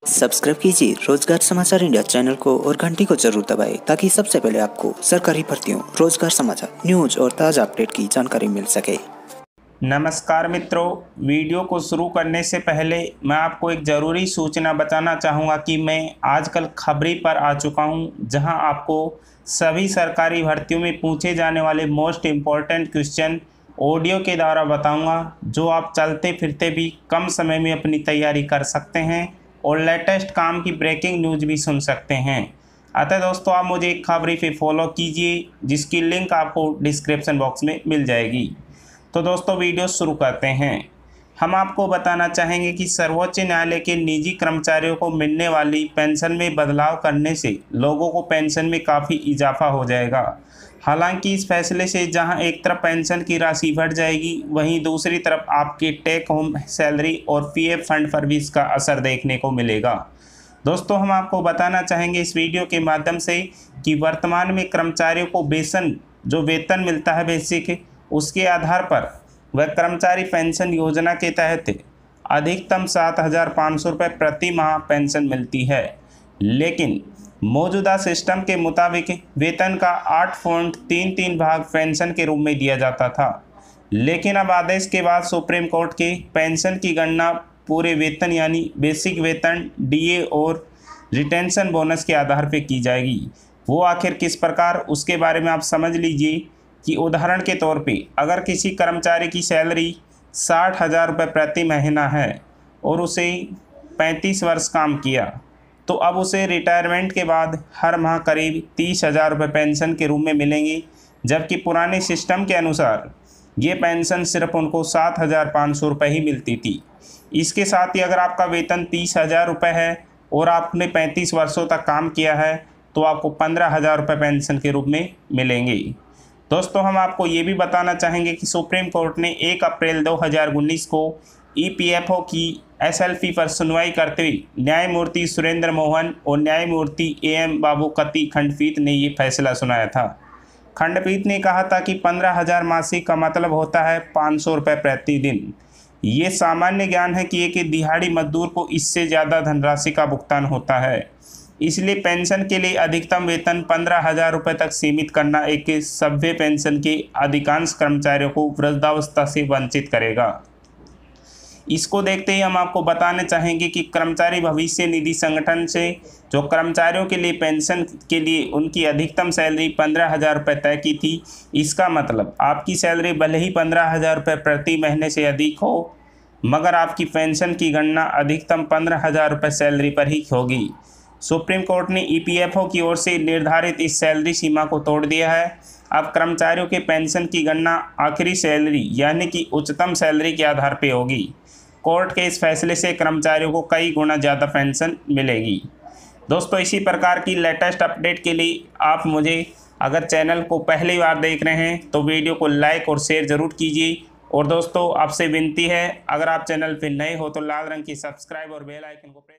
Subscribe कीजिए रोजगार समाचार इंडिया चैनल को और घंटी को जरूर दबाएं ताकि सबसे पहले आपको सरकारी भर्तियों, रोजगार समाचार, न्यूज और ताज़ा अपडेट की जानकारी मिल सके। नमस्कार मित्रों, वीडियो को शुरू करने से पहले मैं आपको एक ज़रूरी सूचना बताना चाहूँगा कि मैं आजकल खबरी पर आ चुका हूँ, जहां आपको सभी सरकारी भर्तियों में पूछे जाने वाले मोस्ट इम्पॉर्टेंट क्वेश्चन ऑडियो के द्वारा बताऊंगा, जो आप चलते फिरते भी कम समय में अपनी तैयारी कर सकते हैं और लेटेस्ट काम की ब्रेकिंग न्यूज़ भी सुन सकते हैं। अतः दोस्तों, आप मुझे खबरी पे फॉलो कीजिए, जिसकी लिंक आपको डिस्क्रिप्शन बॉक्स में मिल जाएगी। तो दोस्तों, वीडियो शुरू करते हैं। हम आपको बताना चाहेंगे कि सर्वोच्च न्यायालय के निजी कर्मचारियों को मिलने वाली पेंशन में बदलाव करने से लोगों को पेंशन में काफ़ी इजाफा हो जाएगा। हालांकि इस फैसले से जहां एक तरफ पेंशन की राशि बढ़ जाएगी, वहीं दूसरी तरफ आपकी टेक होम सैलरी और पीएफ फंड पर भी इसका असर देखने को मिलेगा। दोस्तों, हम आपको बताना चाहेंगे इस वीडियो के माध्यम से कि वर्तमान में कर्मचारियों को जो वेतन मिलता है बेसिक, उसके आधार पर वह कर्मचारी पेंशन योजना के तहत अधिकतम 7,500 रुपये प्रति माह पेंशन मिलती है। लेकिन मौजूदा सिस्टम के मुताबिक वेतन का 8.33 भाग पेंशन के रूप में दिया जाता था। लेकिन अब आदेश के बाद सुप्रीम कोर्ट के पेंशन की गणना पूरे वेतन यानी बेसिक वेतन, डीए और रिटेंशन बोनस के आधार पर की जाएगी। वो आखिर किस प्रकार, उसके बारे में आप समझ लीजिए कि उदाहरण के तौर पे अगर किसी कर्मचारी की सैलरी 60,000 रुपये प्रति महीना है और उसे 35 वर्ष काम किया, तो अब उसे रिटायरमेंट के बाद हर माह करीब 30,000 रुपये पेंशन के रूप में मिलेंगे, जबकि पुराने सिस्टम के अनुसार ये पेंशन सिर्फ उनको 7,500 रुपये ही मिलती थी। इसके साथ ही अगर आपका वेतन 30,000 रुपये है और आपने 35 वर्षों तक काम किया है, तो आपको 15,000 रुपये पेंशन के रूप में मिलेंगे। दोस्तों, हम आपको ये भी बताना चाहेंगे कि सुप्रीम कोर्ट ने 1 अप्रैल 2019 को ईपीएफओ की एसएलपी पर सुनवाई करते हुए न्यायमूर्ति सुरेंद्र मोहन और न्यायमूर्ति एएम बाबूकती खंडपीठ ने ये फैसला सुनाया था। खंडपीठ ने कहा था कि 15,000 मासिक का मतलब होता है 500 रुपये प्रतिदिन। ये सामान्य ज्ञान है कि एक दिहाड़ी मजदूर को इससे ज़्यादा धनराशि का भुगतान होता है, इसलिए पेंशन के लिए अधिकतम वेतन 15,000 रुपये तक सीमित करना एक सभ्य पेंशन के अधिकांश कर्मचारियों को वृद्धावस्था से वंचित करेगा। इसको देखते ही हम आपको बताना चाहेंगे कि कर्मचारी भविष्य निधि संगठन से जो कर्मचारियों के लिए पेंशन के लिए उनकी अधिकतम सैलरी 15,000 रुपये तय की थी, इसका मतलब आपकी सैलरी भले ही 15,000 रुपये प्रति महीने से अधिक हो, मगर आपकी पेंशन की गणना अधिकतम 15,000 रुपये सैलरी पर ही होगी। सुप्रीम कोर्ट ने ईपीएफओ की ओर से निर्धारित इस सैलरी सीमा को तोड़ दिया है। अब कर्मचारियों के पेंशन की गणना आखिरी सैलरी यानी कि उच्चतम सैलरी के आधार पर होगी। कोर्ट के इस फैसले से कर्मचारियों को कई गुना ज़्यादा पेंशन मिलेगी। दोस्तों, इसी प्रकार की लेटेस्ट अपडेट के लिए आप मुझे अगर चैनल को पहली बार देख रहे हैं तो वीडियो को लाइक और शेयर ज़रूर कीजिए। और दोस्तों, आपसे विनती है, अगर आप चैनल पर नए हो तो लाल रंग की सब्सक्राइब और बेल आइकन को प्रेस